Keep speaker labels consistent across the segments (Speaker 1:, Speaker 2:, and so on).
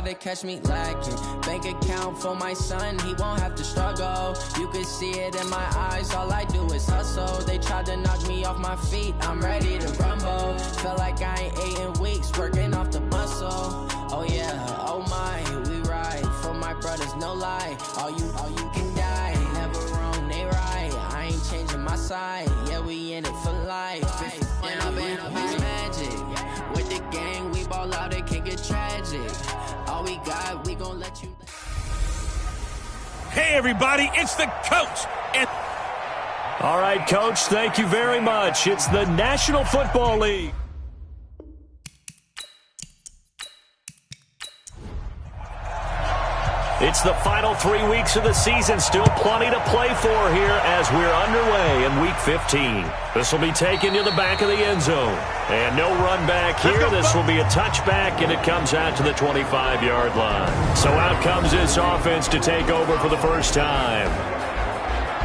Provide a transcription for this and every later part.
Speaker 1: to catch me lacking. Bank account for my son, he won't have to struggle. You can see it in my eyes, all I do is hustle. They tried to knock me off my feet, I'm ready to rumble. Feel like I ain't ate in weeks, working off the muscle. Oh yeah, oh my, we ride for my brothers, no lie. All you can die, never wrong, they right. I ain't changing my side, yeah, we in it for life. When I've been magic, with the gang, we ball out, it can get tragic. All we got, we gon' let you.
Speaker 2: Hey everybody, it's the coach.
Speaker 3: All right, Coach, thank you very much. It's the National Football League. It's the final 3 weeks of the season. Still plenty to play for here as we're underway in Week 15. This will be taken to the back of the end zone. And no run back here. This will be a touchback, and it comes out to the 25-yard line. So out comes this offense to take over for the first time.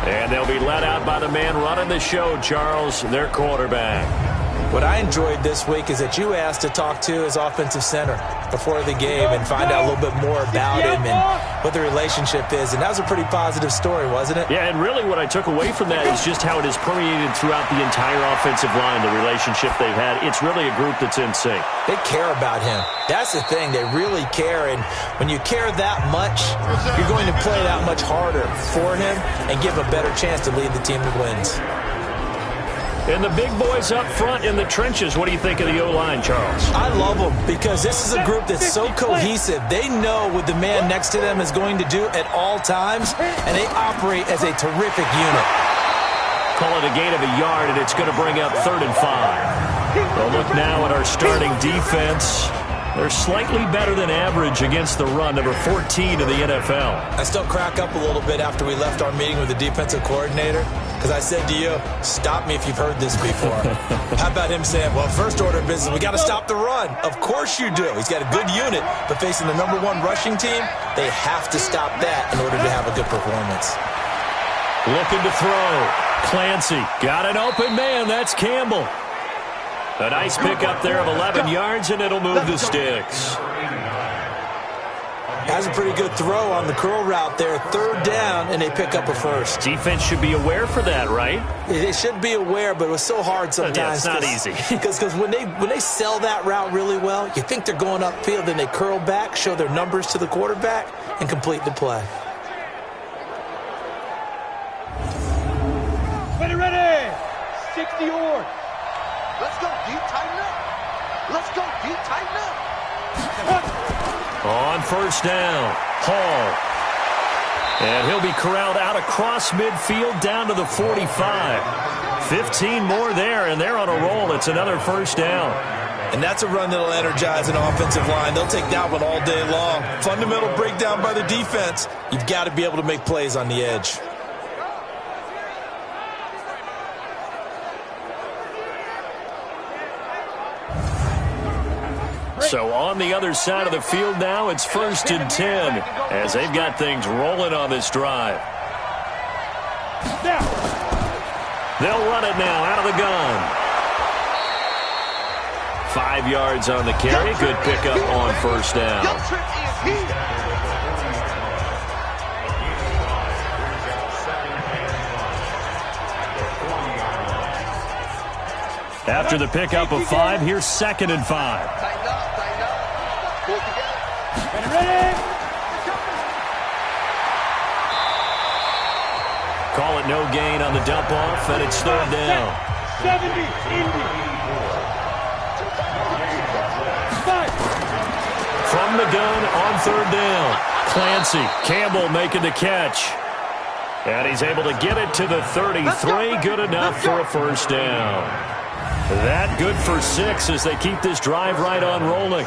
Speaker 3: And they'll be let out by the man running the show, Charles, their quarterback.
Speaker 4: What I enjoyed this week is that you asked to talk to his offensive center before the game and find out a little bit more about him and what the relationship is. And that was a pretty positive story, wasn't it?
Speaker 3: Yeah, and really what I took away from that is just how it has permeated throughout the entire offensive line, the relationship they've had. It's really a group that's in sync.
Speaker 4: They care about him. That's the thing. They really care. And when you care that much, you're going to play that much harder for him and give him a better chance to lead the team to wins.
Speaker 3: And the big boys up front in the trenches, what do you think of the O-line, Charles?
Speaker 4: I love them because this is a group that's so cohesive. They know what the man next to them is going to do at all times, and they operate as a terrific unit.
Speaker 3: Call it a gain of a yard, and it's going to bring up 3rd and 5. We'll look now at our starting defense. They're slightly better than average against the run, number 14 in the NFL.
Speaker 4: I still crack up a little bit after we left our meeting with the defensive coordinator because I said to you, stop me if you've heard this before. How about him saying, well, first order of business, we got to stop the run. Of course you do. He's got a good unit, but facing the number 1 rushing team, they have to stop that in order to have a good performance.
Speaker 3: Looking to throw. Clancy got an open man. That's Campbell. A nice pickup there of 11 yards, and it'll move the sticks.
Speaker 4: Has a pretty good throw on the curl route there. 3rd down, and they pick up a first.
Speaker 3: Defense should be aware for that, right?
Speaker 4: They should be aware, but it was so hard sometimes.
Speaker 3: Yeah, it's not easy.
Speaker 4: Because when they sell that route really well, you think they're going upfield, then they curl back, show their numbers to the quarterback, and complete the play.
Speaker 5: Ready, 60 yards.
Speaker 6: Let's go deep, tighten up. Let's go deep, tighten up.
Speaker 3: On 1st down, Hall. And he'll be corralled out across midfield down to the 45. 15 more there, and they're on a roll. It's another 1st down.
Speaker 4: And that's a run that'll energize an offensive line. They'll take that one all day long. Fundamental breakdown by the defense. You've got to be able to make plays on the edge.
Speaker 3: So on the other side of the field now, it's 1st and 10 as they've got things rolling on this drive. They'll run it now out of the gun. 5 yards on the carry. Good pickup on 1st down. After the pickup of 5, here's 2nd and 5. Call it no gain on the dump off, and it's 3rd down.
Speaker 5: 70, Indy. 5.
Speaker 3: From the gun on 3rd down. Clancy, Campbell making the catch. And he's able to get it to the 33. Good enough for a 1st down. That good for 6 as they keep this drive right on rolling.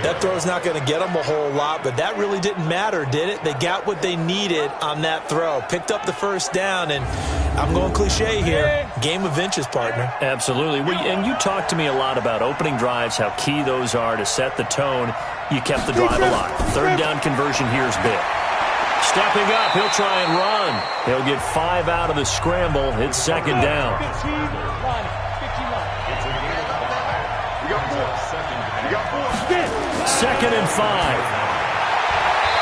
Speaker 4: That throw's not going to get them a whole lot, but that really didn't matter, did it? They got what they needed on that throw. Picked up the 1st down, and I'm going cliche here. Game of inches, partner.
Speaker 3: Absolutely. And you talked to me a lot about opening drives, how key those are to set the tone. You kept the drive alive. 3rd down conversion here is big. Stepping up, he'll try and run. He'll get 5 out of the scramble. It's 2nd down. 2nd and 5.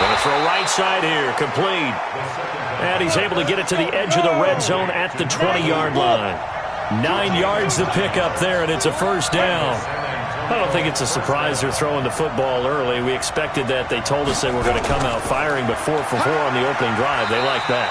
Speaker 3: Going to throw right side here, complete. And he's able to get it to the edge of the red zone at the 20-yard line. 9 yards to pick up there, and it's a first down. I don't think it's a surprise they're throwing the football early. We expected that. They told us they were going to come out firing, but 4 for 4 on the opening drive. They like that.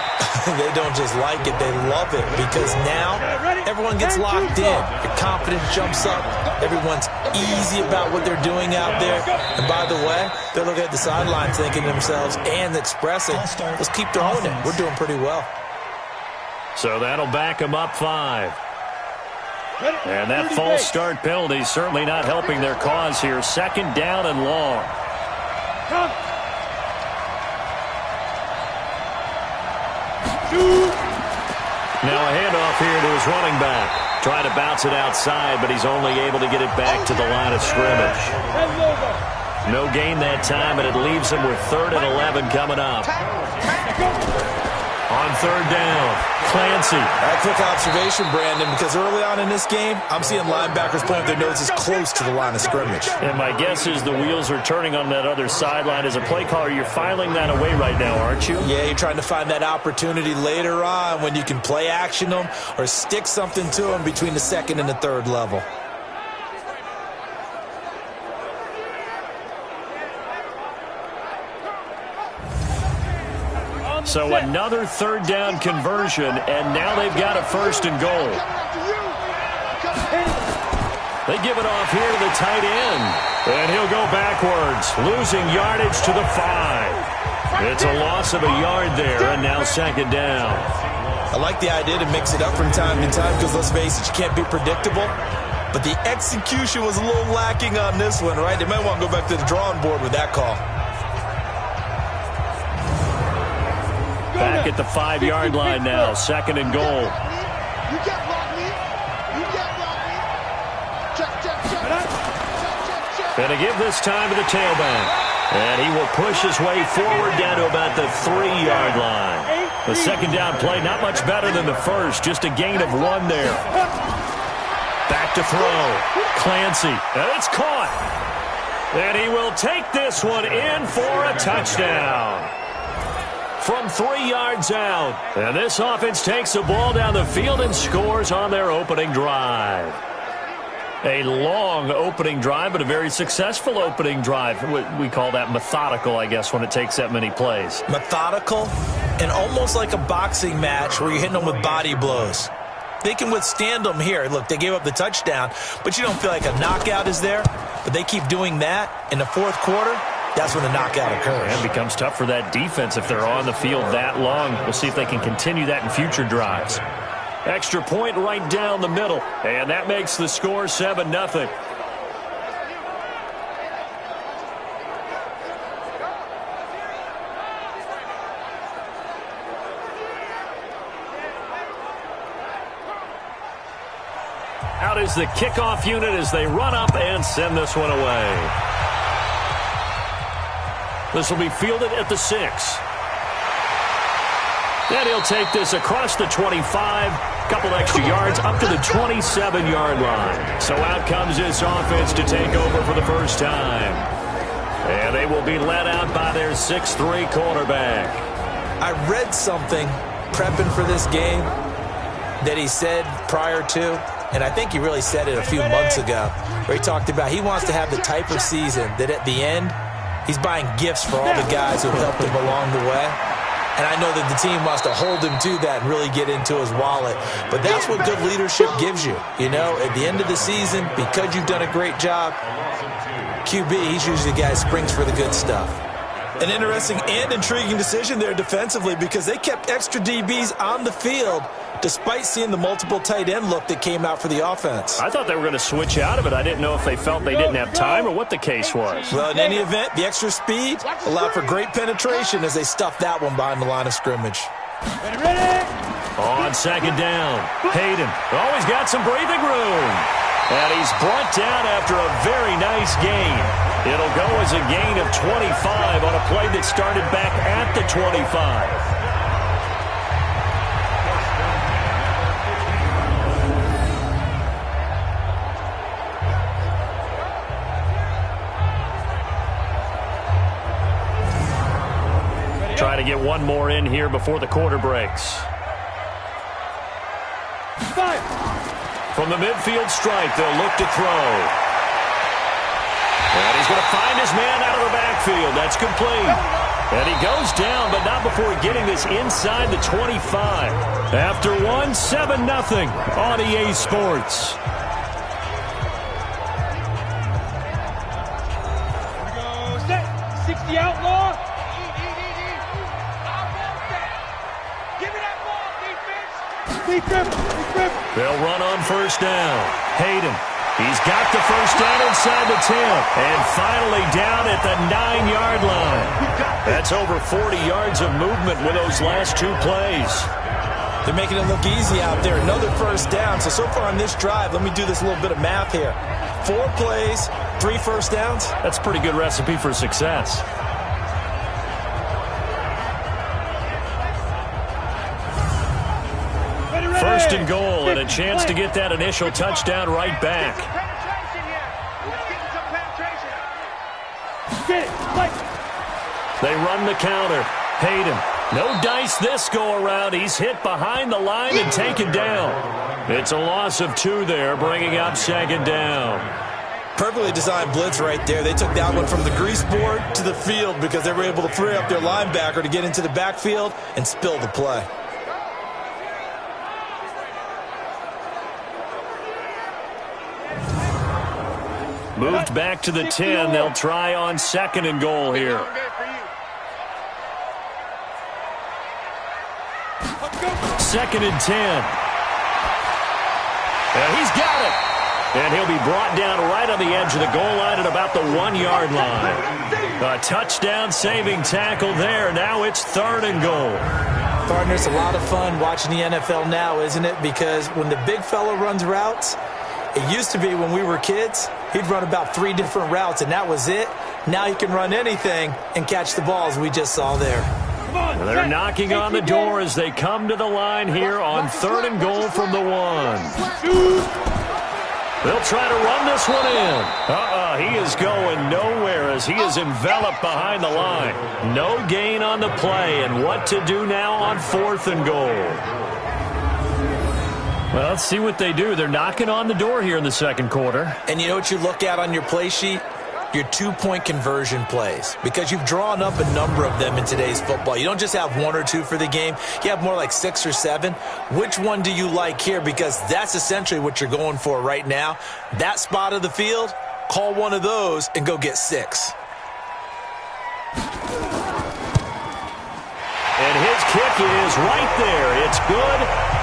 Speaker 4: They don't just like it, they love it, because now everyone gets locked in. Your confidence jumps up. Everyone's easy about what they're doing out there. And by the way, they're looking at the sideline thinking to themselves and expressing, let's keep throwing it. We're doing pretty well.
Speaker 3: So that'll back them up 5. And that false start penalty is certainly not helping their cause here. Second down and long. Now a handoff here to his running back. Trying to bounce it outside, but he's only able to get it back to the line of scrimmage. No gain that time, and it leaves him with 3rd and 11 coming up. On 3rd down, Clancy.
Speaker 4: A quick observation, Brandon, because early on in this game, I'm seeing linebackers point their noses close to the line of scrimmage.
Speaker 3: And my guess is the wheels are turning on that other sideline. As a play caller, you're filing that away right now, aren't you?
Speaker 4: Yeah, you're trying to find that opportunity later on when you can play action them or stick something to them between the 2nd and the 3rd level.
Speaker 3: So another 3rd down conversion, and now they've got a 1st and goal. They give it off here to the tight end, and he'll go backwards, losing yardage to the 5. It's a loss of a yard there, and now 2nd down.
Speaker 4: I like the idea to mix it up from time to time because, let's face it, you can't be predictable. But the execution was a little lacking on this one, right? They might want to go back to the drawing board with that call.
Speaker 3: Back at the 5-yard line now, 2nd and goal.
Speaker 6: You can't block me. You can't block me. Check.
Speaker 3: Going to give this time to the tailback. And he will push his way forward down to about the 3-yard line. The 2nd down play, not much better than the first, just a gain of 1 there. Back to throw. Clancy, and it's caught. And he will take this one in for a touchdown. From 3 yards out. And this offense takes the ball down the field and scores on their opening drive. A long opening drive, but a very successful opening drive. We call that methodical, I guess, when it takes that many plays.
Speaker 4: Methodical and almost like a boxing match where you're hitting them with body blows. They can withstand them here. Look, they gave up the touchdown, but you don't feel like a knockout is there. But they keep doing that in the 4th quarter. That's when the knockout occurs.
Speaker 3: And it becomes tough for that defense if they're on the field that long. We'll see if they can continue that in future drives. Extra point right down the middle, and that makes the score 7-0. Out is the kickoff unit as they run up and send this one away. This will be fielded at the 6. And he'll take this across the 25, couple extra yards up to the 27-yard line. So out comes this offense to take over for the first time. And they will be led out by their 6'3 quarterback.
Speaker 4: I read something prepping for this game that he said prior to, and I think he really said it a few months ago, where he talked about he wants to have the type of season that at the end, he's buying gifts for all the guys who have helped him along the way. And I know that the team wants to hold him to that and really get into his wallet. But that's what good leadership gives you. You know, at the end of the season, because you've done a great job, QB, he's usually the guy who springs for the good stuff. An interesting and intriguing decision there defensively because they kept extra DBs on the field despite seeing the multiple tight end look that came out for the offense.
Speaker 3: I thought they were going to switch out of it. I didn't know if they felt they didn't have time or what the case was.
Speaker 4: Well, in any event, the extra speed allowed for great penetration as they stuffed that one behind the line of scrimmage.
Speaker 3: On 2nd down, Hayden always got some breathing room. And he's brought down after a very nice gain. It'll go as a gain of 25 on a play that started back at the 25. Try to get one more in here before the quarter breaks.
Speaker 5: 5.
Speaker 3: From the midfield stripe, they'll look to throw. And he's going to find his man out of the backfield. That's complete. And he goes down, but not before getting this inside the 25. After one, 7-0 on EA Sports.
Speaker 5: Here we go. Set. 60 outlaw. Give me that ball, defense. Deep dribble.
Speaker 3: They'll run on first down. Hayden. He's got the first down inside the 10. And finally down at the 9-yard line. That's over 40 yards of movement with those last two plays.
Speaker 4: They're making it look easy out there. Another first down. So far on this drive, let me do this little bit of math here. 4 plays, 3 first downs.
Speaker 3: That's a pretty good recipe for success. First and goal, and a chance to get that initial touchdown right back. They run the counter. Hayden. No dice this go-around. He's hit behind the line and taken down. It's a loss of 2 there, bringing up second down.
Speaker 4: Perfectly designed blitz right there. They took that one from the grease board to the field because they were able to free up their linebacker to get into the backfield and spill the play.
Speaker 3: Moved back to the 10. They'll try on second and goal here. Second and 10. And he's got it. And he'll be brought down right on the edge of the goal line at about the 1-yard line. A touchdown-saving tackle there. Now it's third and goal.
Speaker 4: Partner, it's a lot of fun watching the NFL now, isn't it? Because when the big fella runs routes, it used to be when we were kids, he'd run about 3 different routes, and that was it. Now he can run anything and catch the balls we just saw there.
Speaker 3: They're knocking on the door as they come to the line here on third and goal from the 1. They'll try to run this one in. He is going nowhere as he is enveloped behind the line. No gain on the play, and what to do now on fourth and goal. Well, let's see what they do. They're knocking on the door here in the second quarter.
Speaker 4: And you know what you look at on your play sheet? Your 2-point conversion plays, because you've drawn up a number of them in today's football. You don't just have 1 or 2 for the game. You have more like 6 or 7. Which one do you like here? Because that's essentially what you're going for right now. That spot of the field, call one of those and go get 6.
Speaker 3: And his kick is right there. It's good.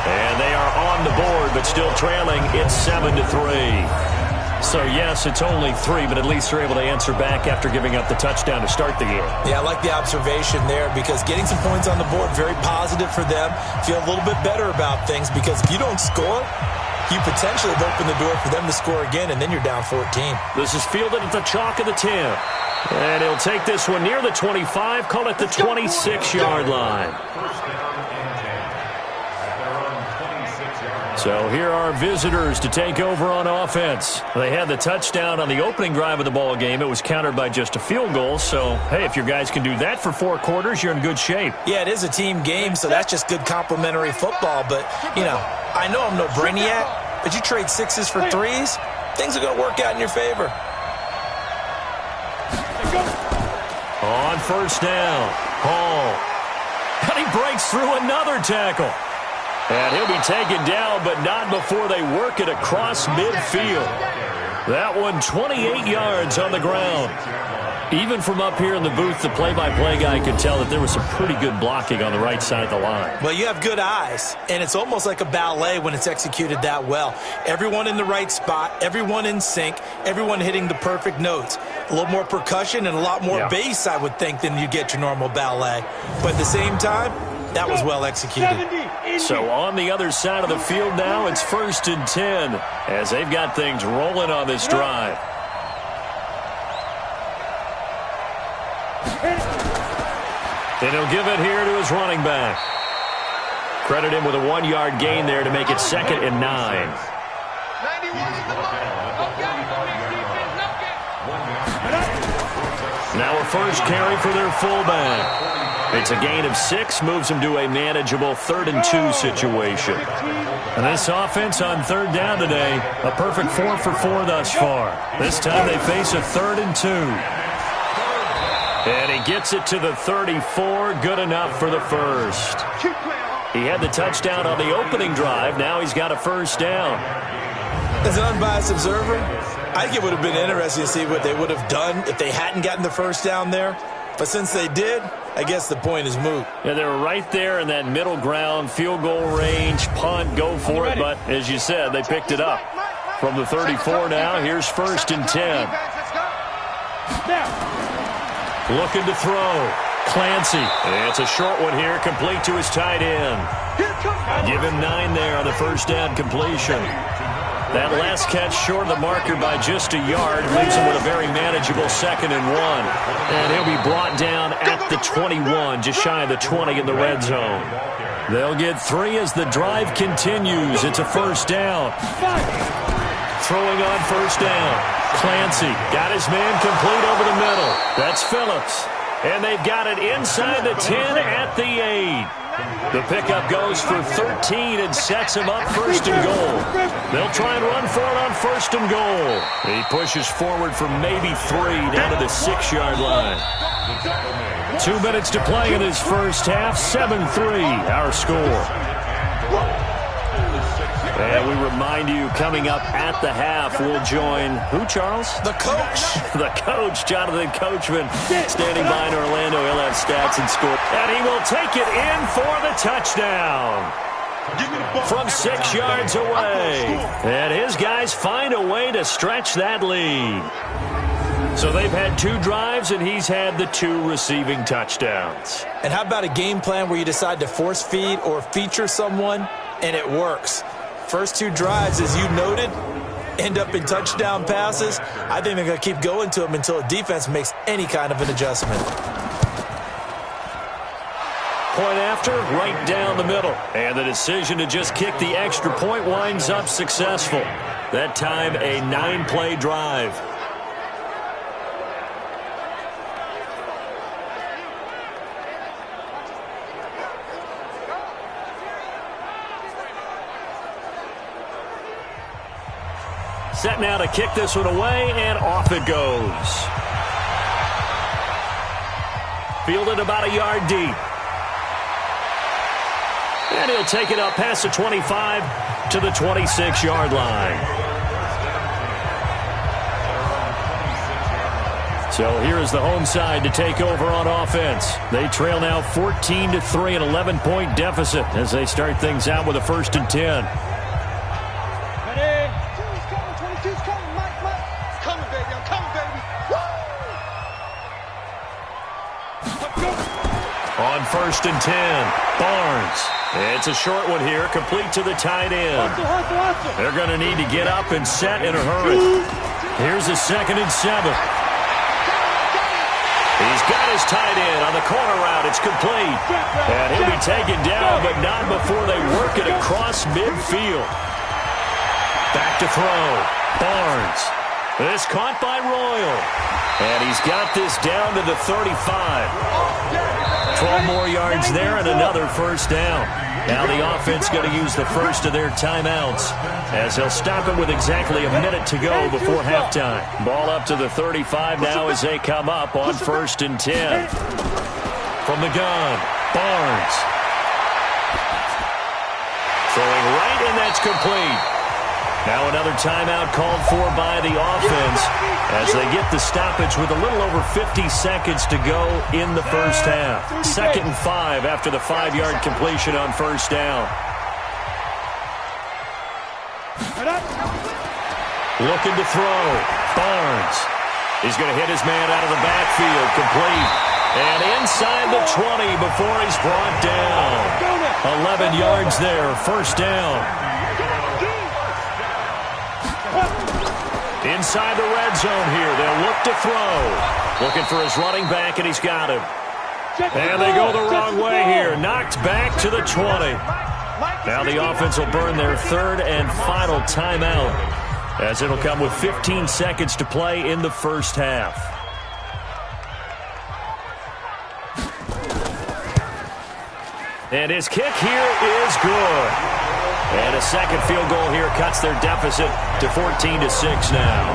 Speaker 3: And they are on the board, but still trailing. It's 7-3. So, yes, it's only 3, but at least they're able to answer back after giving up the touchdown to start the game.
Speaker 4: Yeah, I like the observation there because getting some points on the board, very positive for them. Feel a little bit better about things because if you don't score, you potentially have opened the door for them to score again, and then you're down 14.
Speaker 3: This is fielded at the chalk of the 10. And he'll take this one near the 25, call it the 26-yard line. So here are visitors to take over on offense. They had the touchdown on the opening drive of the ball game. It was countered by just a field goal. So, hey, if your guys can do that for 4 quarters, you're in good shape.
Speaker 4: Yeah, it is a team game, so that's just good complimentary football. But, you know, I know I'm no brainiac, but you trade 6s for 3s, things are going to work out in your favor.
Speaker 3: On first down, Hall. And he breaks through another tackle. And he'll be taken down, but not before they work it across midfield. That one 28 yards on the ground. Even from up here in the booth, the play-by-play guy could tell that there was some pretty good blocking on the right side of the line.
Speaker 4: Well, you have good eyes, and it's almost like a ballet when it's executed that well. Everyone in the right spot, everyone in sync, everyone hitting the perfect notes. A little more percussion and a lot more bass, I would think, than you get your normal ballet. But at the same time, that was well executed.
Speaker 3: So on the other side of the field now, it's 1st and 10 as they've got things rolling on this drive. And he'll give it here to his running back. Credit him with a 1-yard gain there to make it 2nd and 9. Now a first carry for their fullback. It's a gain of 6, moves them to a manageable 3rd and 2 situation. And this offense on 3rd down today, a perfect 4 for 4 thus far. This time they face a 3rd and 2. And he gets it to the 34, good enough for the first. He had the touchdown on the opening drive. Now he's got a first down.
Speaker 4: As an unbiased observer, I think it would have been interesting to see what they would have done if they hadn't gotten the first down there. But since they did, I guess the point is moot.
Speaker 3: Yeah, they were right there in that middle ground, field goal range, punt, go for it. But as you said, they picked it up. From the 34 now, here's 1st and 10. Looking to throw. Clancy. It's a short one here, complete to his tight end. Give him 9 there on the first down completion. That last catch short of the marker by just a yard leaves him with a very manageable 2nd and 1. And he'll be brought down at the 21, just shy of the 20 in the red zone. They'll get 3 as the drive continues. It's a first down. Throwing on first down. Clancy got his man complete over the middle. That's Phillips. And they've got it inside the 10 at the 8. The pickup goes for 13 and sets him up 1st and goal. They'll try and run for it on 1st and goal. He pushes forward for maybe 3 down to the 6-yard line. 2 minutes to play in this first half. 7-3 our score. And we remind you, coming up at the half, we'll join who, Charles?
Speaker 4: The coach.
Speaker 3: The coach, Jonathan Coachman, standing by in Orlando. He'll have stats and score. And he will take it in for the touchdown from 6 yards away. And his guys find a way to stretch that lead. So they've had 2 drives, and he's had the 2 receiving touchdowns.
Speaker 4: And how about a game plan where you decide to force feed or feature someone, and it works? First 2 drives, as you noted, end up in touchdown passes. I think they're going to keep going to them until a defense makes any kind of an adjustment.
Speaker 3: Point after, right down the middle. And the decision to just kick the extra point winds up successful. That time, a 9-play drive. Set now to kick this one away, and off it goes. Fielded about a yard deep. And he'll take it up past the 25 to the 26-yard line. So here is the home side to take over on offense. They trail now 14-3, an 11-point deficit as they start things out with a 1st and 10. On 1st and 10, Barnes. It's a short one here, complete to the tight end. They're going to need to get up and set in a hurry. Here's a 2nd and 7. He's got his tight end on the corner route. It's complete. And he'll be taken down, but not before they work it across midfield. Back to throw. Barnes. This caught by Royal. And he's got this down to the 35. 12 more yards there and another first down. Now the offense going to use the first of their timeouts as they'll stop it with exactly a minute to go before halftime. Ball up to the 35 now as they come up on 1st and 10. From the gun, Barnes. Throwing right, and that's complete. Now another timeout called for by the offense as they get the stoppage with a little over 50 seconds to go in the first half. 2nd and 5 after the 5-yard completion on first down. Looking to throw. Barnes. He's going to hit his man out of the backfield. Complete. And inside the 20 before he's brought down. 11 yards there. First down. Inside the red zone here. They'll look to throw. Looking for his running back, and he's got him. And they go the wrong way here. Knocked back to the 20. Now the offense will burn their 3rd and final timeout as it'll come with 15 seconds to play in the first half. And his kick here is good. And a second field goal here cuts their deficit to 14-6 now.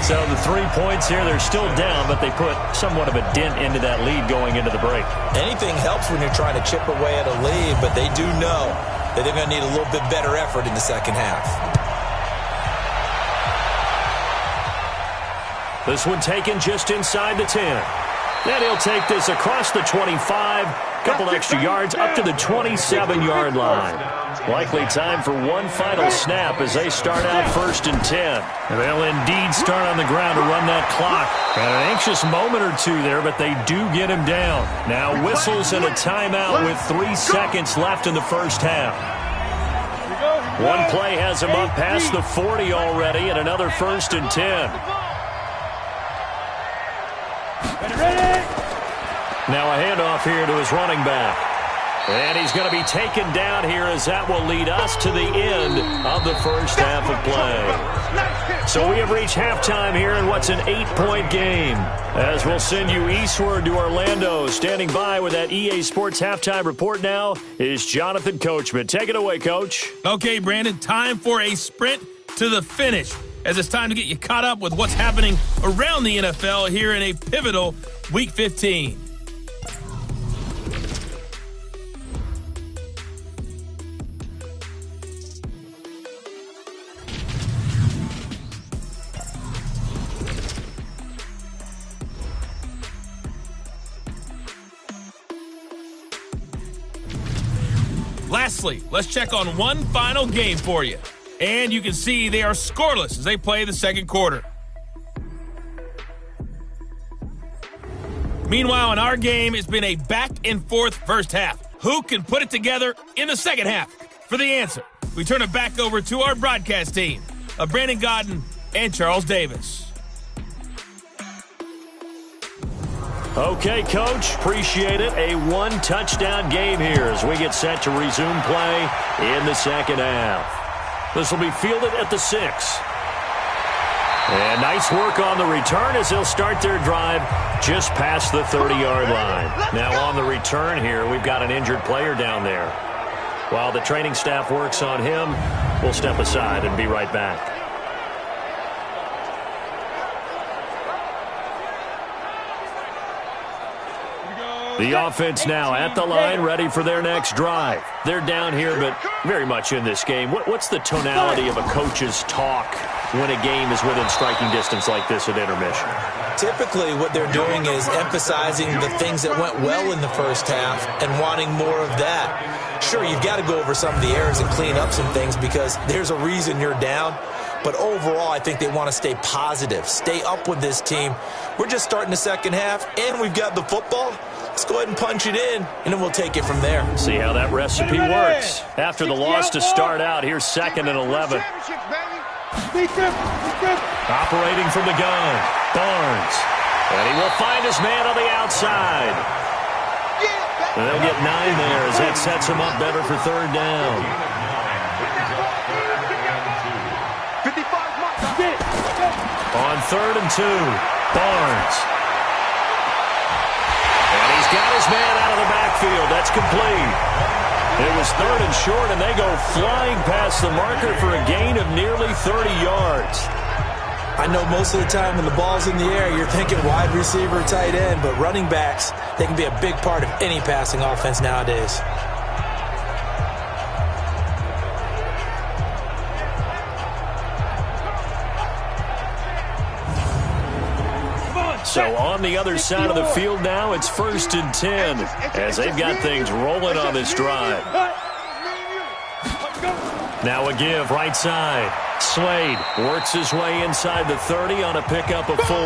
Speaker 3: So the 3 points here, they're still down, but they put somewhat of a dent into that lead going into the break.
Speaker 4: Anything helps when you're trying to chip away at a lead, but they do know that they're going to need a little bit better effort in the second half.
Speaker 3: This one taken just inside the 10. Then he'll take this across the 25, couple extra yards up to the 27-yard line. Likely time for one final snap as they start out 1st and 10. And they'll indeed start on the ground to run that clock. Got an anxious moment or two there, but they do get him down. Now whistles and a timeout with 3 seconds left in the first half. One play has him up past the 40 already, and another 1st and 10. Now a handoff here to his running back. And he's going to be taken down here as that will lead us to the end of the first half of play. So we have reached halftime here in what's an 8-point game. As we'll send you eastward to Orlando. Standing by with that EA Sports halftime report now is Jonathan Coachman. Take it away, Coach.
Speaker 2: Okay, Brandon, time for a sprint to the finish, as it's time to get you caught up with what's happening around the NFL here in a pivotal Week 15. Lastly, let's check on one final game for you. And you can see they are scoreless as they play the second quarter. Meanwhile, in our game, it's been a back-and-forth first half. Who can put it together in the second half? For the answer, we turn it back over to our broadcast team of Brandon Godden and Charles Davis.
Speaker 3: Okay, Coach, appreciate it. A one-touchdown game here as we get set to resume play in the second half. This will be fielded at the 6. And nice work on the return as they'll start their drive just past the 30-yard line. Now on the return here, we've got an injured player down there. While the training staff works on him, we'll step aside and be right back. The offense now at the line, ready for their next drive. They're down here, but very much in this game. What's the tonality of a coach's talk when a game is within striking distance like this at intermission?
Speaker 4: Typically, what they're doing is emphasizing the things that went well in the first half and wanting more of that. Sure, you've got to go over some of the errors and clean up some things because there's a reason you're down. But overall, I think they want to stay positive, stay up with this team. We're just starting the second half, and we've got the football. Let's go ahead and punch it in, and then we'll take it from there.
Speaker 3: See how that recipe works. After the loss to start out, here's 2nd and 11. Operating from the gun, Barnes. And he will find his man on the outside. And they'll get 9 there as that sets him up better for 3rd down. On 3rd and 2, Barnes. And he's got his man out of the backfield. That's complete. It was 3rd and short, and they go flying past the marker for a gain of nearly 30 yards.
Speaker 4: I know most of the time when the ball's in the air, you're thinking wide receiver, tight end, but running backs, they can be a big part of any passing offense nowadays.
Speaker 3: So on the other side of the field now, it's 1st and 10 as they've got things rolling on this drive. Now a give right side. Slade works his way inside the 30 on a pickup of 4.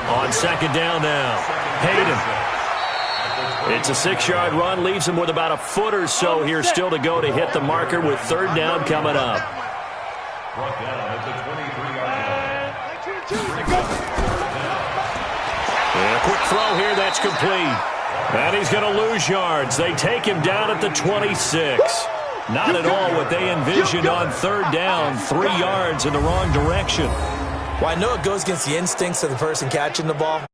Speaker 3: On 2nd down now, Hayden. It's a 6-yard run, leaves him with about a foot or so here still to go to hit the marker with 3rd down coming up. And a quick throw here, that's complete. And he's going to lose yards. They take him down at the 26. Not at all what they envisioned on 3rd down, 3 yards in the wrong direction.
Speaker 4: Well, I know it goes against the instincts of the person catching the ball,